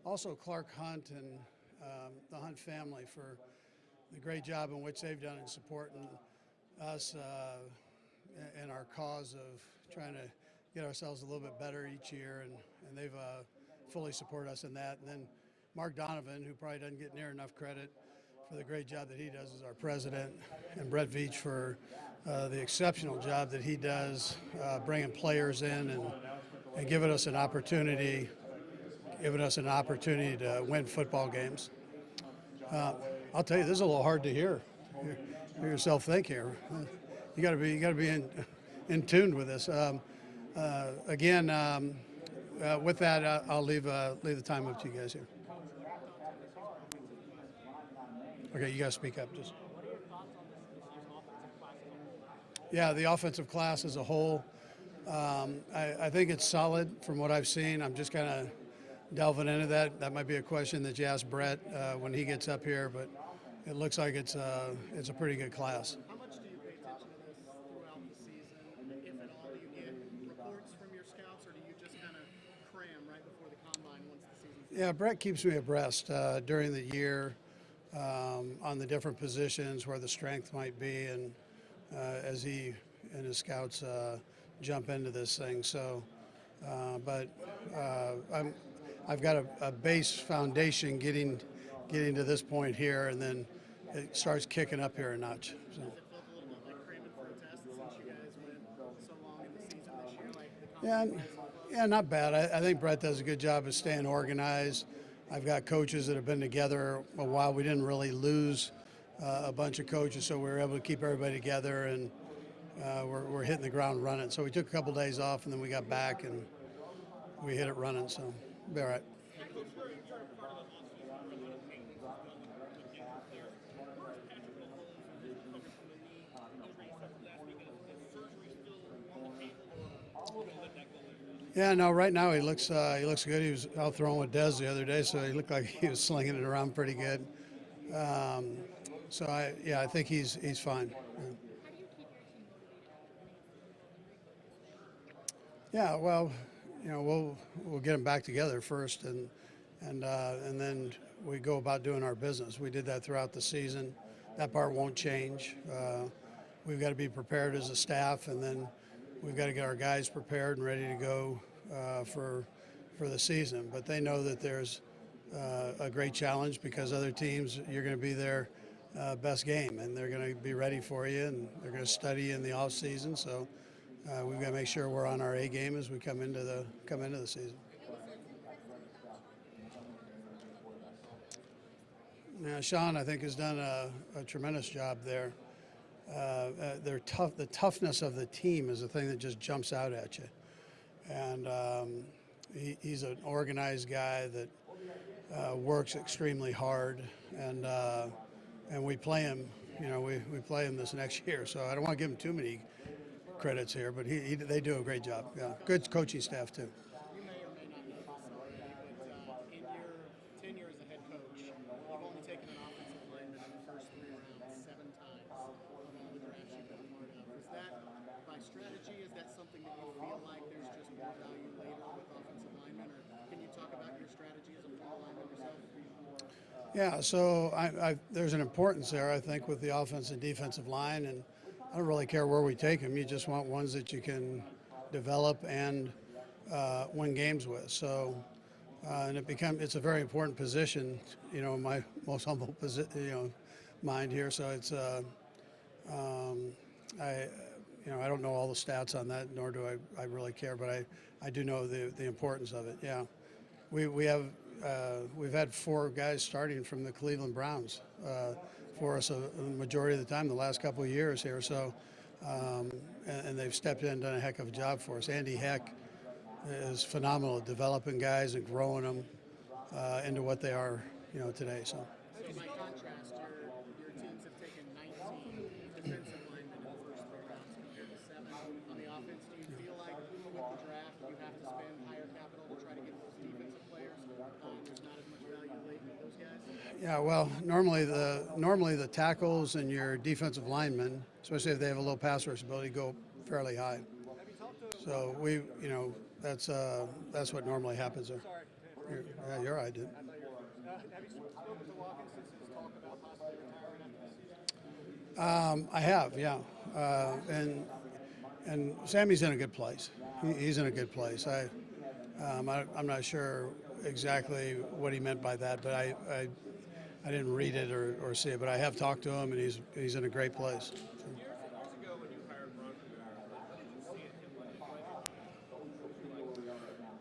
also Clark Hunt and the Hunt family for the great job in which they've done in supporting us in our cause of trying to get ourselves a little bit better each year, and they've fully supported us in that. And then Mark Donovan, who probably doesn't get near enough credit for the great job that he does as our president, and Brett Veach for the exceptional job that he does bringing players in and giving us an opportunity to win football games. I'll tell you, this is a little hard to hear yourself think here. You got to be in tune with this. Again, with that, I'll leave the time up to you guys here. Okay, you got to speak up. Just. Yeah, the offensive class as a whole, I think it's solid from what I've seen. I'm just kind of delving into that. That might be a question that you ask Brett when he gets up here, but it looks like it's a pretty good class. How much do you pay attention to this throughout the season? If at all, do you get reports from your scouts, or do you just kind of cram right before the combine once the season starts? Yeah, Brett keeps me abreast during the year on the different positions where the strength might be, and as he and his scouts jump into this thing. So, but I've got a base foundation getting to this point here, and then it starts kicking up here a notch. So. Does it feel a little bit like cramming for a test since you guys went so long in the season this year? Like the Yeah, not bad. I think Brett does a good job of staying organized. I've got coaches that have been together a while. We didn't really lose a bunch of coaches, so we were able to keep everybody together, and we're hitting the ground running. So we took a couple days off, and then we got back, and we hit it running. So be all right. Yeah, no, right now he looks good. He was out throwing with Dez the other day, so he looked like he was slinging it around pretty good. So I think he's fine. Yeah, well, we'll get them back together first, and then we go about doing our business. We did that throughout the season. That part won't change. We've got to be prepared as a staff, and then we've got to get our guys prepared and ready to go for the season. But they know that there's a great challenge because other teams, you're going to be their best game, and they're going to be ready for you, and they're going to study in the off season. So we've got to make sure we're on our A game as we come into the season. Now, Sean, I think, has done a tremendous job there. They're tough. The toughness of the team is the thing that just jumps out at you. And he's an organized guy that works extremely hard, and we play him. We play him this next year. So I don't want to give him too many credits here, but they do a great job. Yeah, good coaching staff too. You may or may not know this already, but in your tenure as a head coach, you've only taken an offensive lineman in the first 3 rounds 7 times of all the drafts you've been a part of. Is that by strategy? Is that something that you feel like there's just more value later with offensive linemen, or can you talk about your strategy as a former lineman yourself? Yeah, so there's an importance there, I think, with the offense and defensive line, and I don't really care where we take them. You just want ones that you can develop and win games with. So, and it's a very important position, in my most humble mind here. So it's I don't know all the stats on that, nor do I really care, but I do know the importance of it. Yeah, we've had 4 guys starting from the Cleveland Browns for us a majority of the time the last couple of years here. So, and they've stepped in and done a heck of a job for us. Andy Heck is phenomenal at developing guys and growing them into what they are, today. So by contrast, your teams have taken 19 defensive linemen in the first 3 rounds compared to 7 on the offense. Do you feel like with the draft you have to spend higher capital to try to get those defensive players? There's not as much value latent with those guys? Yeah, well, normally the tackles and your defensive linemen, especially if they have a low pass rush ability, go fairly high. So that's what normally happens there. You're right, dude. Have you spoken to Watkins since his talk about possibly retiring after the season? I have, yeah, and Sammy's in a good place. He's in a good place. I'm not sure exactly what he meant by that, but I didn't read it or see it, but I have talked to him, and he's in a great place. Years ago when you hired Ron Rivera, what did you see in him when he played?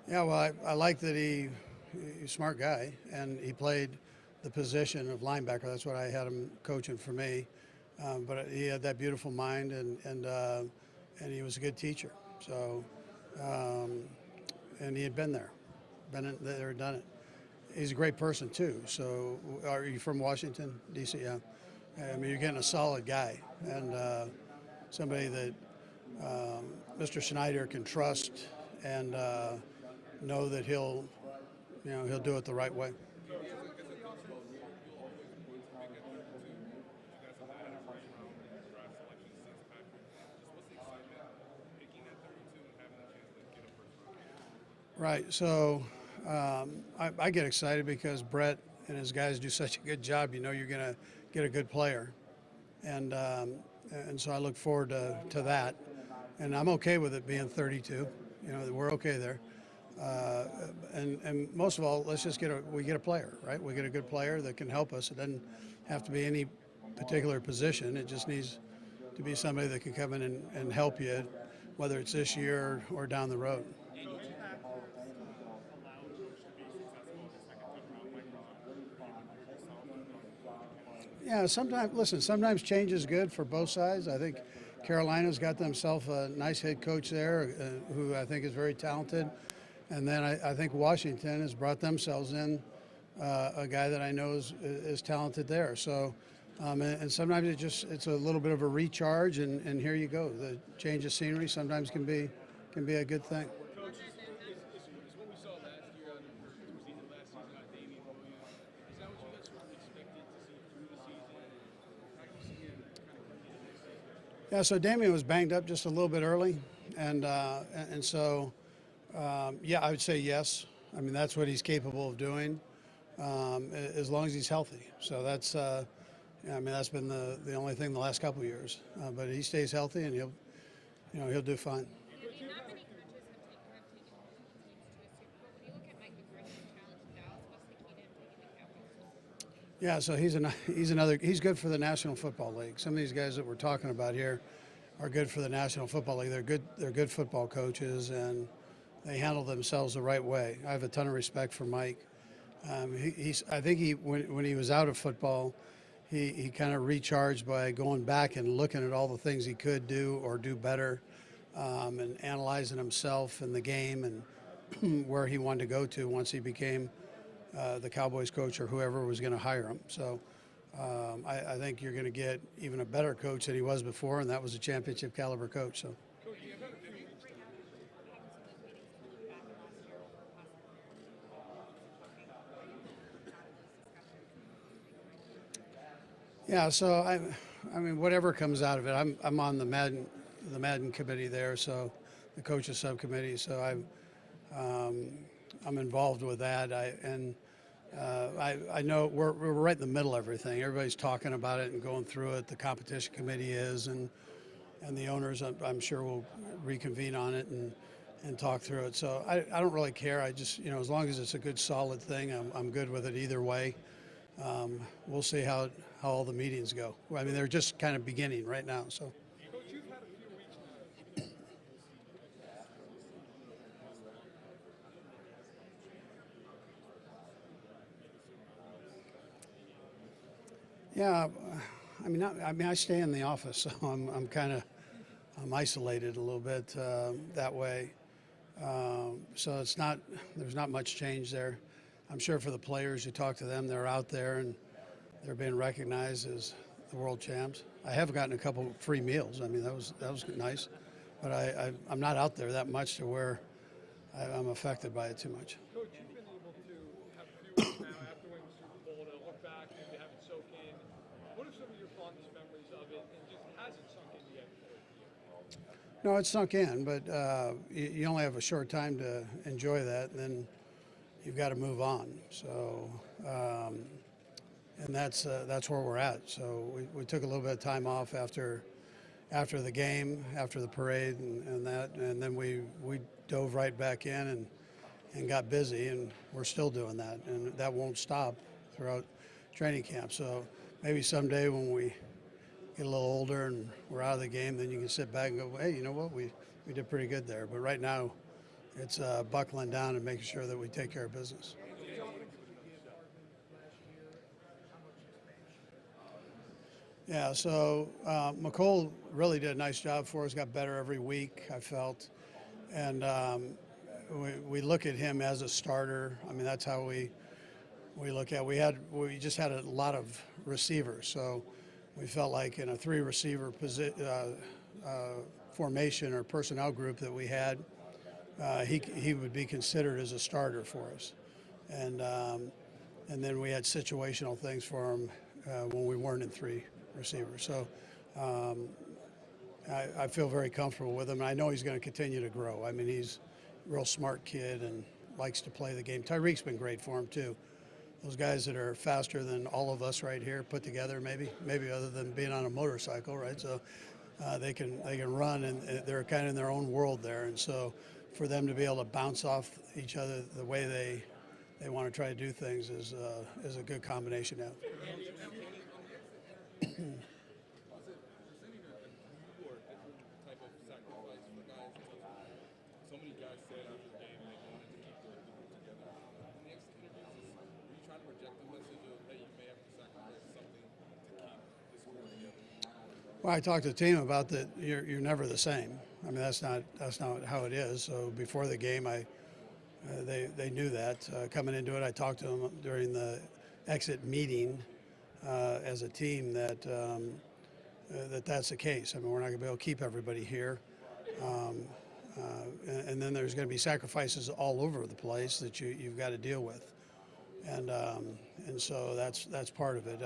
Yeah, well, I like that he's a smart guy, and he played the position of linebacker. That's what I had him coaching for me. But he had that beautiful mind, and he was a good teacher. So, and he had been there, done it. He's a great person too. So, are you from Washington, D.C.? Yeah. I mean, you're getting a solid guy, and somebody that Mr. Schneider can trust and know that he'll do it the right way. Right. So I get excited because Brett and his guys do such a good job. You know, you're going to get a good player, and so I look forward to that. And I'm okay with it being 32. You know, we're okay there. And most of all, let's just get a player, right? We get a good player that can help us. It doesn't have to be any particular position. It just needs to be somebody that can come in and help you, whether it's this year or down the road. Yeah, sometimes change is good for both sides. I think Carolina's got themselves a nice head coach there who I think is very talented. And then I think Washington has brought themselves in a guy that I know is talented there. So, and sometimes it's a little bit of a recharge, and here you go. The change of scenery sometimes can be a good thing. Coach, is what we saw last year towards the end of last season on Damian Williams. Is that what you guys sort of expected to see through the season? How do you see him kind of competing this season? Yeah, so Damian was banged up just a little bit early, and so. Yeah, I would say yes. I mean, that's what he's capable of doing, as long as he's healthy. So that's, that's been the only thing the last couple of years. But he stays healthy, and he'll do fine. Not many coaches have taken teams to a Super Bowl. When you look at Mike McGriff's challenge in Dallas, what's the key to him taking the Cowboys? Yeah, so he's good for the National Football League. Some of these guys that we're talking about here are good for the National Football League. They're good football coaches, and they handle themselves the right way. I have a ton of respect for Mike. I think when he was out of football, he kind of recharged by going back and looking at all the things he could do or do better, and analyzing himself and the game and where he wanted to go to once he became the Cowboys coach or whoever was going to hire him. So I think you're going to get even a better coach than he was before, and that was a championship caliber coach. So. Yeah, so I mean, whatever comes out of it, I'm on the Madden committee there, so the coaches subcommittee. So I'm involved with that. I know we're right in the middle of everything. Everybody's talking about it and going through it. The competition committee is, and the owners, I'm sure, will reconvene on it and talk through it. So I don't really care. I just, as long as it's a good, solid thing, I'm good with it either way. We'll see how all the meetings go. I mean, they're just kind of beginning right now. So. Coach, you've had a few weeks now. Yeah, I stay in the office, so I'm isolated a little bit that way. So there's not much change there. I'm sure for the players, you talk to them, they're out there and they're being recognized as the world champs. I have gotten a couple free meals. I mean, that was nice, but I'm not out there that much to where I'm affected by it too much. Coach, you've been able to have a few weeks now after winning the Super Bowl to look back, maybe have it soak in. What are some of your fondest memories of it, and just has it sunk in yet for you? No, it's sunk in, but you only have a short time to enjoy that, and then you've got to move on. So, and that's where we're at. So we took a little bit of time off after the game, after the parade, and then we dove right back in and got busy, and we're still doing that, and that won't stop throughout training camp. So maybe someday when we get a little older and we're out of the game, then you can sit back and go, hey, you know what, we did pretty good there. But right now, it's buckling down and making sure that we take care of business. Yeah, so McCole really did a nice job for us, got better every week, I felt. And we look at him as a starter. I mean, that's how we look at it. We just had a lot of receivers. So we felt like in a three receiver formation or personnel group that we had, he would be considered as a starter for us. And then we had situational things for him when we weren't in three receivers. So I feel very comfortable with him. I know he's going to continue to grow. I mean, he's a real smart kid and likes to play the game. Tyreek's been great for him too. Those guys that are faster than all of us right here put together, maybe other than being on a motorcycle, right? So they can run, and they're kind of in their own world there. And so for them to be able to bounce off each other the way they want to try to do things is a good combination now. So many guys said after the game they wanted to keep the group together. In the exit interviews, were you trying to project the message of, hey, you may have to sacrifice something to keep this group together? Well, I talked to the team about that. You're never the same. I mean, that's not how it is. So before the game, they knew that coming into it. I talked to them during the exit meeting as a team that's the case. I mean, we're not going to be able to keep everybody here. And then there's going to be sacrifices all over the place that you've got to deal with, and so that's part of it.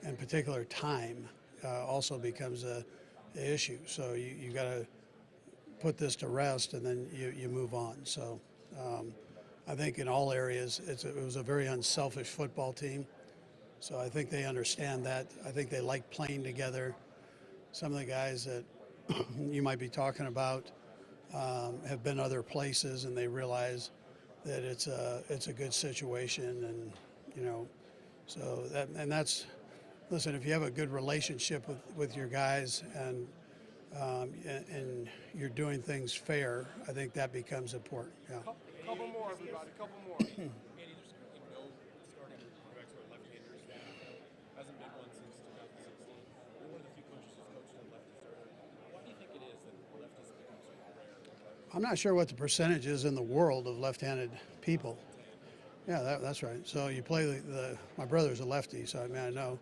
In particular, time also becomes a issue. So you got to put this to rest, and then you move on. So I think in all areas it was a very unselfish football team. So I think they understand that. I think they like playing together. Some of the guys that you might be talking about have been other places, and they realize that it's a good situation, and so that's listen. If you have a good relationship with your guys and you're doing things fair, I think that becomes important. Yeah. Couple more, everybody. Couple more. Andy, there's currently no starting quarterbacks who are left-handers. Hasn't been one since 2016. You're one of the few coaches who's coached a lefty starter. Why do you think it is that lefties become so rare? I'm not sure what the percentage is in the world of left-handed people. Yeah, that's right. So you play my brother's a lefty, so I mean I know.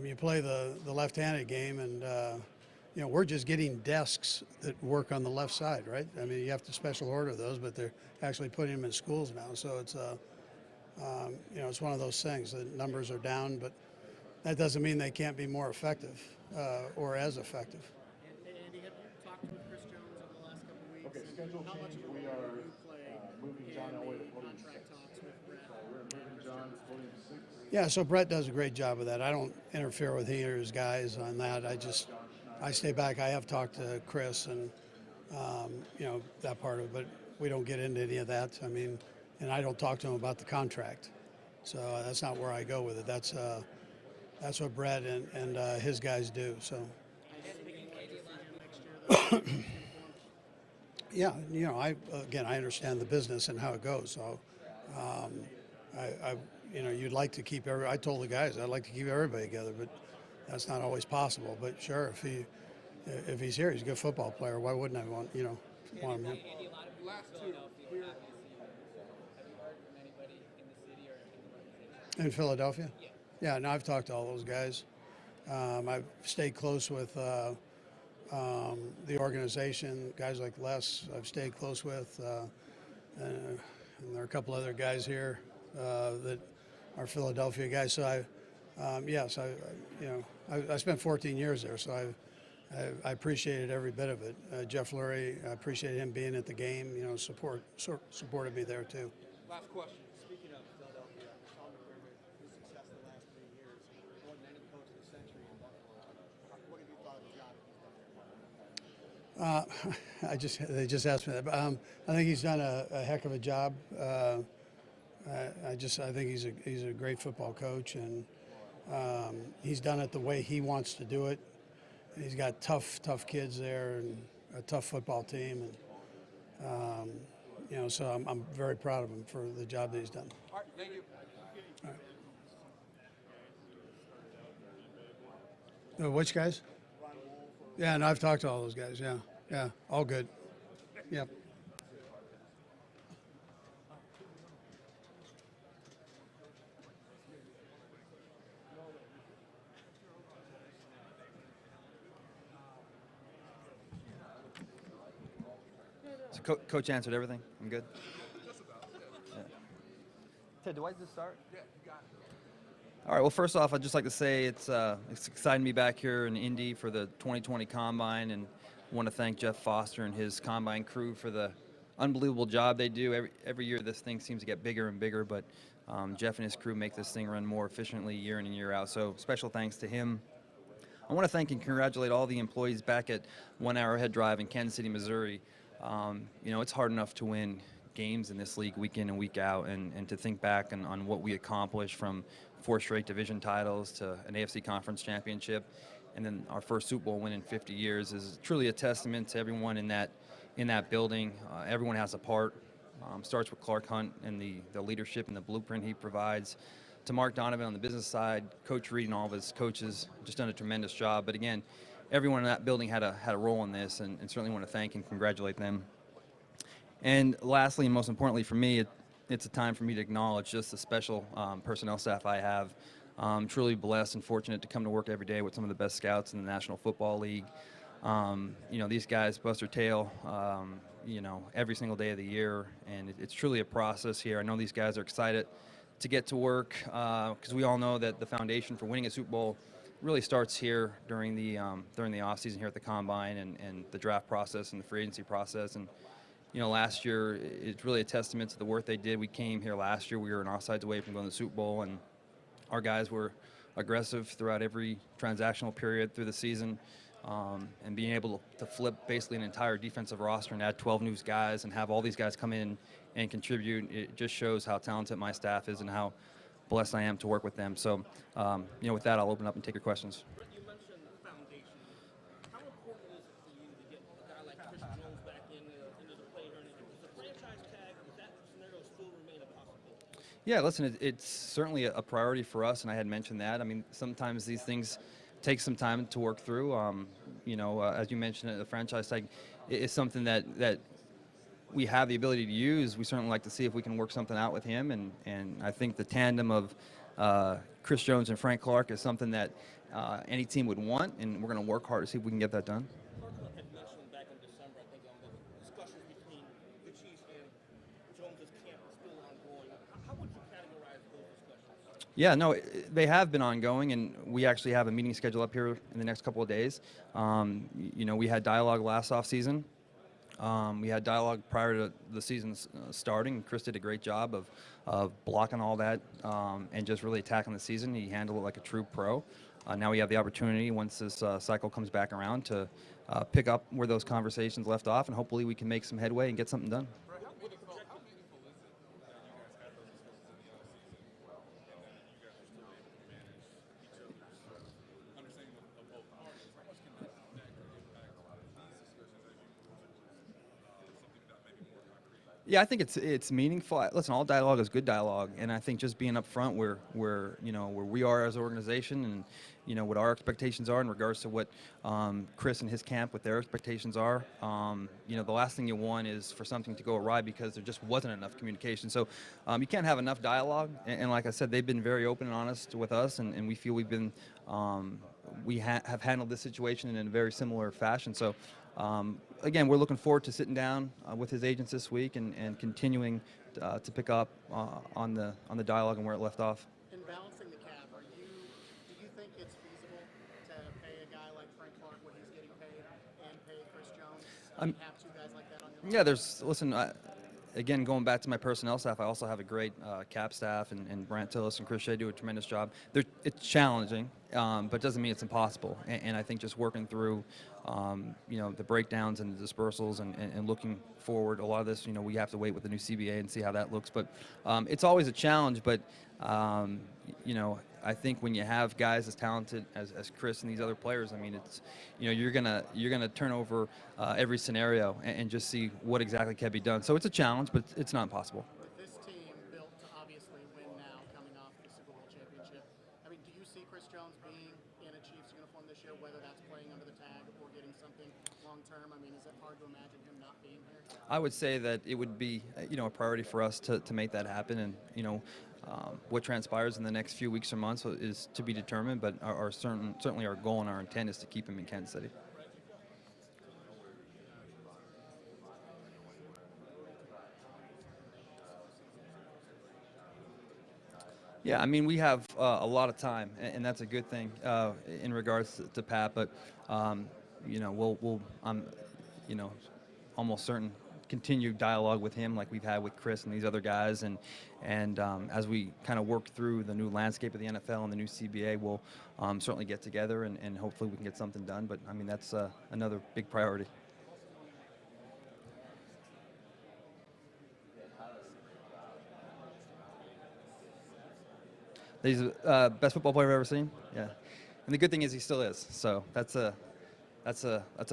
You play the left-handed game, and we're just getting desks that work on the left side, right? I mean, you have to special order those, but they're actually putting them in schools now. So it's it's one of those things. The numbers are down, but that doesn't mean they can't be more effective or as effective. Andy, have you talked with Chris Jones over the last couple of weeks? Okay, schedule How much change. of a We role are do you play moving John in Elway to the podium contract 6. talks with Brett? We're moving John to podium 6. Yeah, so Brett does a great job of that. I don't interfere with he or his guys on that. I stay back. I have talked to Chris and that part of it, but we don't get into any of that. I mean, and I don't talk to him about the contract. So that's not where I go with it. That's what Brett and his guys do. So. Yeah, I understand the business and how it goes. So, you'd like to keep I told the guys I'd like to keep everybody together, but that's not always possible. But sure, if he's here, he's a good football player. Why wouldn't I want him? Andy, a lot of people in Philadelphia were happy to see you. Have you heard from anybody in the city or in the organization? In Philadelphia? Yeah. Yeah, no, I've talked to all those guys. I've stayed close with the organization, guys like Les. I've stayed close with, and there are a couple other guys here that are Philadelphia guys. So I spent 14 years there, so I appreciated every bit of it. Jeff Lurie, I appreciated him being at the game. Supported me there too. Last question. Speaking of Philadelphia, Sean McDermott, his success the last 3 years, more than any coach of the century in Buffalo. What have you thought of the job that he's done there? They just asked me that. But, I think he's done a heck of a job. I think he's a great football coach, and he's done it the way he wants to do it. He's got tough kids there and a tough football team, and so I'm very proud of him for the job that he's done. All right, thank you. Which guys? Yeah, and I've talked to all those guys. Yeah, all good. Yep. So Coach answered everything. I'm good. Yeah. Ted, do I just start? Yeah, you got it. All right. Well, first off, I'd just like to say it's exciting to be back here in Indy for the 2020 Combine, and want to thank Jeff Foster and his Combine crew for the unbelievable job they do. Every year, this thing seems to get bigger and bigger, but Jeff and his crew make this thing run more efficiently year in and year out. So special thanks to him. I want to thank and congratulate all the employees back at 1 Arrowhead Drive in Kansas City, Missouri. It's hard enough to win games in this league week in and week out, and to think back on what we accomplished, from 4 straight division titles to an AFC Conference championship, and then our first Super Bowl win in 50 years, is truly a testament to everyone in that building. Everyone has a part. Starts with Clark Hunt and the leadership and the blueprint he provides, to Mark Donovan on the business side, Coach Reid and all of his coaches, just done a tremendous job. But again, everyone in that building had a role in this, and certainly want to thank and congratulate them. And lastly, and most importantly for me, it's a time for me to acknowledge just the special personnel staff I have. Truly blessed and fortunate to come to work every day with some of the best scouts in the National Football League. These guys bust their tail, every single day of the year, and it's truly a process here. I know these guys are excited to get to work, because we all know that the foundation for winning a Super Bowl really starts here during the off season here at the Combine, and the draft process and the free agency process. And last year, it's really a testament to the work they did. We came here last year, we were an offsides away from going to the Super Bowl, and our guys were aggressive throughout every transactional period through the season, and being able to flip basically an entire defensive roster and add 12 new guys and have all these guys come in and contribute. It just shows how talented my staff is and how blessed I am to work with them. So, with that, I'll open up and take your questions. You mentioned the foundation. How important is it for you to get a guy like Chris Jones back into the play? Does the franchise tag, does that scenario still remain a possibility? Yeah, listen, it's certainly a priority for us, and I had mentioned that. I mean, sometimes these things take some time to work through. As you mentioned, the franchise tag is something that we have the ability to use. We certainly like to see if we can work something out with him, and I think the tandem of Chris Jones and Frank Clark is something that any team would want, and we're going to work hard to see if we can get that done. Clark had mentioned back in December, I think, on the discussions between the Chiefs and Jones's camp is still ongoing. How would you categorize those discussions? Yeah, no, they have been ongoing, and we actually have a meeting scheduled up here in the next couple of days. We had dialogue last offseason. We had dialogue prior to the season starting. Chris did a great job of blocking all that and just really attacking the season. He handled it like a true pro. Now we have the opportunity, once this cycle comes back around, to pick up where those conversations left off, and hopefully we can make some headway and get something done. Yeah, I think it's meaningful. Listen, all dialogue is good dialogue, and I think just being up front where we are as an organization, and what our expectations are in regards to what Chris and his camp, what their expectations are. The last thing you want is for something to go awry because there just wasn't enough communication. So you can't have enough dialogue, and like I said, they've been very open and honest with us, and we feel we've been have handled this situation in a very similar fashion. So. Again, we're looking forward to sitting down with his agents this week and continuing to pick up on the dialogue and where it left off. In balancing the cap, do you think it's feasible to pay a guy like Frank Clark what he's getting paid and pay Chris Jones and have 2 guys like that on your roster? Yeah, again, going back to my personnel staff, I also have a great cap staff, and Brant Tillis and Chris Shea do a tremendous job. It's challenging, but doesn't mean it's impossible. And I think just working through, the breakdowns and the dispersals and looking forward, a lot of this, we have to wait with the new CBA and see how that looks. But it's always a challenge. But I think when you have guys as talented as Chris and these other players, I mean, it's you're gonna turn over every scenario and just see what exactly can be done. So it's a challenge, but it's not impossible. With this team built to obviously win now, coming off the Super Bowl championship, I mean, do you see Chris Jones being in a Chiefs uniform this year, whether that's playing under the tag or getting something long term? I mean, is it hard to imagine him not being here? I would say that it would be a priority for us to make that happen, and what transpires in the next few weeks or months is to be determined. But certainly our goal and our intent is to keep him in Kansas City. Yeah, I mean, we have a lot of time, and that's a good thing in regards to Pat. But I'm almost certain continue dialogue with him like we've had with Chris and these other guys, and as we kind of work through the new landscape of the NFL and the new CBA, we'll certainly get together and hopefully we can get something done. But I mean, that's another big priority. He's the best football player I've ever seen. Yeah, and the good thing is he still is. So that's a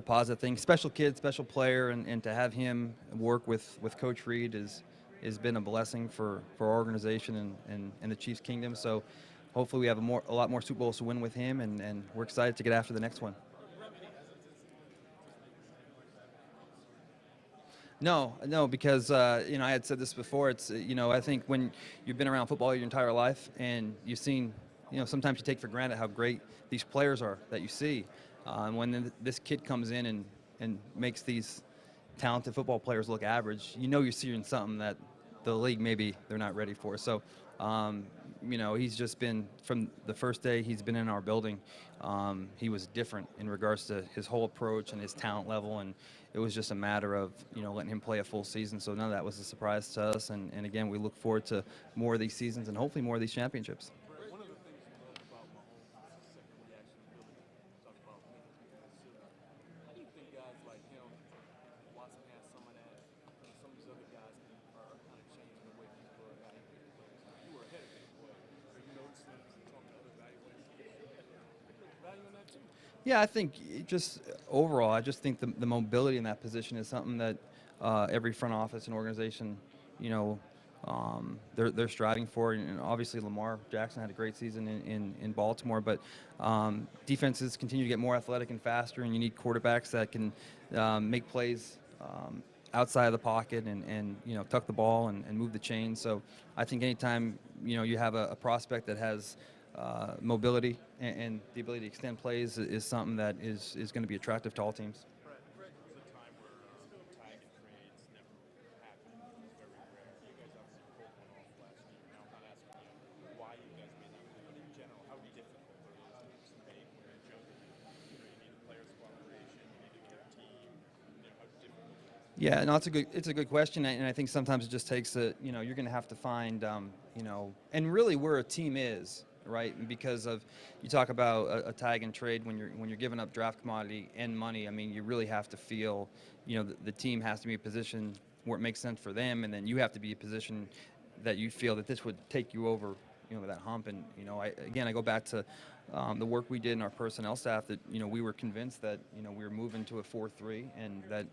positive thing. Special kid, special player, and to have him work with Coach Reid has been a blessing for our organization and the Chiefs Kingdom. So hopefully we have a lot more Super Bowls to win with him, and we're excited to get after the next one. No, because I had said this before. It's I think when you've been around football your entire life and you've seen, sometimes you take for granted how great these players are that you see, and when this kid comes in and makes these talented football players look average, you're seeing something that the league maybe they're not ready for. So, he's just been from the first day he's been in our building. He was different in regards to his whole approach and his talent level, and it was just a matter of letting him play a full season. So none of that was a surprise to us. And again, we look forward to more of these seasons and hopefully more of these championships. One of the things you love about Mahomes' second reaction ability, talk about making people consider. How do you think guys like him, Watson has some of that, and some of these other guys are kind of changing the way people are evaluating players? You were ahead of him, so you noticed him talking to other evaluators. Value in that too. Yeah, I think just overall, I just think the mobility in that position is something that every front office and organization, they're striving for. And obviously, Lamar Jackson had a great season in Baltimore, but defenses continue to get more athletic and faster, and you need quarterbacks that can make plays outside of the pocket and tuck the ball and move the chains. So I think anytime you have a prospect that has mobility and the ability to extend plays is something that is going to be attractive to all teams. Brett, was a time where tag and trades never happened. It was very rare. You guys obviously pulled one off last year. Now I'm not asking you why you guys made that move, but in general, how difficult it is to make when you're jumping. You need a player's cooperation, you need a good team. How difficult is it? Yeah, no, it's a good question, and I think sometimes it just takes you're going to have to find and really where a team is. Right, and because of you talk about a tag and trade when you're giving up draft commodity and money. I mean, you really have to feel, the team has to be in a position where it makes sense for them, and then you have to be in a position that you feel that this would take you over, that hump. And I go back to the work we did in our personnel staff that we were convinced that we were moving to a 4-3 and that.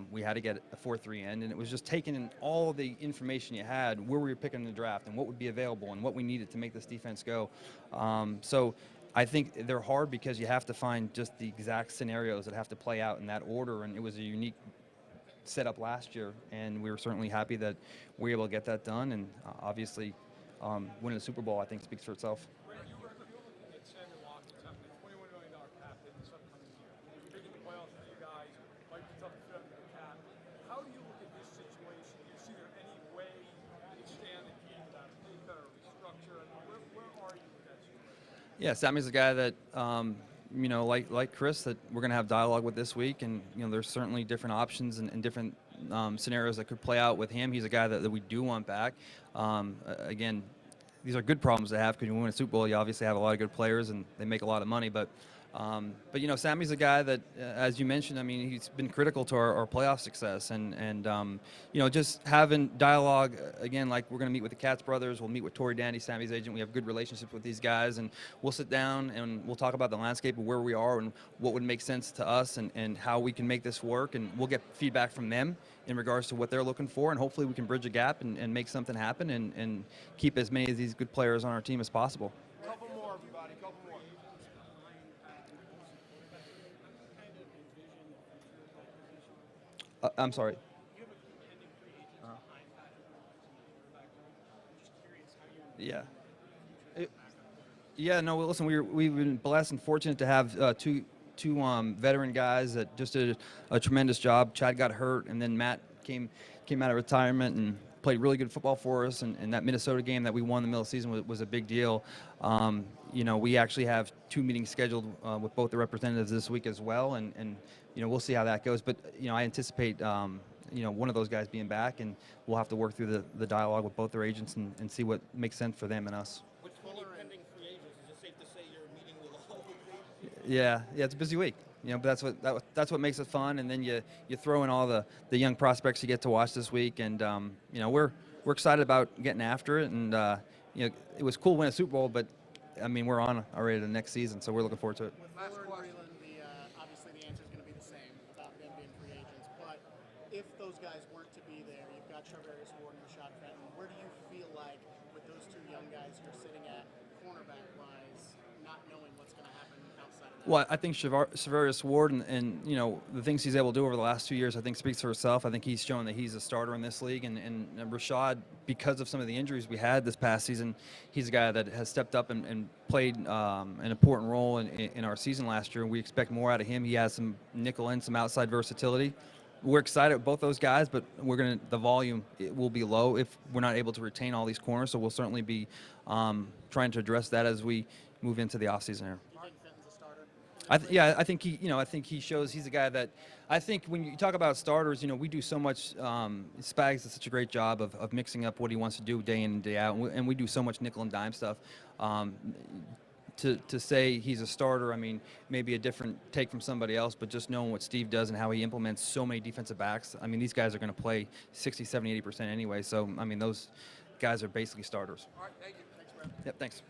We had to get a 4-3 end, and it was just taking in all the information you had, where we were picking in the draft, and what would be available, and what we needed to make this defense go. So I think they're hard because you have to find just the exact scenarios that have to play out in that order, and it was a unique setup last year, and we were certainly happy that we were able to get that done, and obviously winning the Super Bowl, I think, speaks for itself. How do you look at this situation? Do you see there any way you stand and keep that pay cut or restructure? Where are you with that situation? Yeah, Sammy's a guy that, like Chris, that we're going to have dialogue with this week, and there's certainly different options and different scenarios that could play out with him. He's a guy that we do want back. Again, these are good problems to have because when you win a Super Bowl, you obviously have a lot of good players and they make a lot of money. But you know, Sammy's a guy that, as you mentioned, I mean, he's been critical to our playoff success, and you know, just having dialogue again. Like we're going to meet with the Katz brothers, we'll meet with Tory Dandy, Sammy's agent. We have good relationships with these guys, and we'll sit down and we'll talk about the landscape of where we are and what would make sense to us, and how we can make this work. And we'll get feedback from them in regards to what they're looking for, and hopefully we can bridge a gap and make something happen and keep as many of these good players on our team as possible. Couple more, everybody. Couple more. I'm sorry. Yeah. Yeah, no, well, listen, we've been blessed and fortunate to have two veteran guys that just did a tremendous job. Chad got hurt, and then Matt came out of retirement and played really good football for us. And that Minnesota game that we won in the middle of the season was a big deal. You know, we actually have 2 meetings scheduled with both the representatives this week as well, and you know, we'll see how that goes. But you know, I anticipate you know, one of those guys being back, and we'll have to work through the dialogue with both their agents and see what makes sense for them and us. With 20 pending free agents, is it safe to say you're meeting with all of these agents? Yeah, it's a busy week. You know, but that's what makes it fun. And then you throw in all the young prospects you get to watch this week, and you know, we're excited about getting after it. And you know, it was cool to win a Super Bowl, but I mean, we're on already to the next season, so we're looking forward to it. With Fuller and Breland, obviously the answer is going to be the same without them being free agents. But if those guys weren't to be there, you've got Travarius Ward and Rashad Fenton. Where do you feel like with those 2 young guys you're sitting at cornerback-wise, not knowing what's going to happen outside of that? Well, I think Travarius Ward and you know, the things he's able to do over the last 2 years, I think speaks for herself. I think he's shown that he's a starter in this league, and Rashad, because of some of the injuries we had this past season, he's a guy that has stepped up and played an important role in our season last year, and we expect more out of him. He has some nickel and some outside versatility. We're excited with both those guys, but the volume will be low if we're not able to retain all these corners, so we'll certainly be trying to address that as we move into the offseason here. Do you think Fenton's a starter? I think I think he shows he's a guy that I think when you talk about starters, you know, we do so much. Spags does such a great job of mixing up what he wants to do day in and day out, and we do so much nickel and dime stuff. To say he's a starter, I mean, maybe a different take from somebody else, but just knowing what Steve does and how he implements so many defensive backs, I mean, these guys are going to play 60, 70, 80% anyway. So, I mean, those guys are basically starters. All right, thank you. Yep, thanks.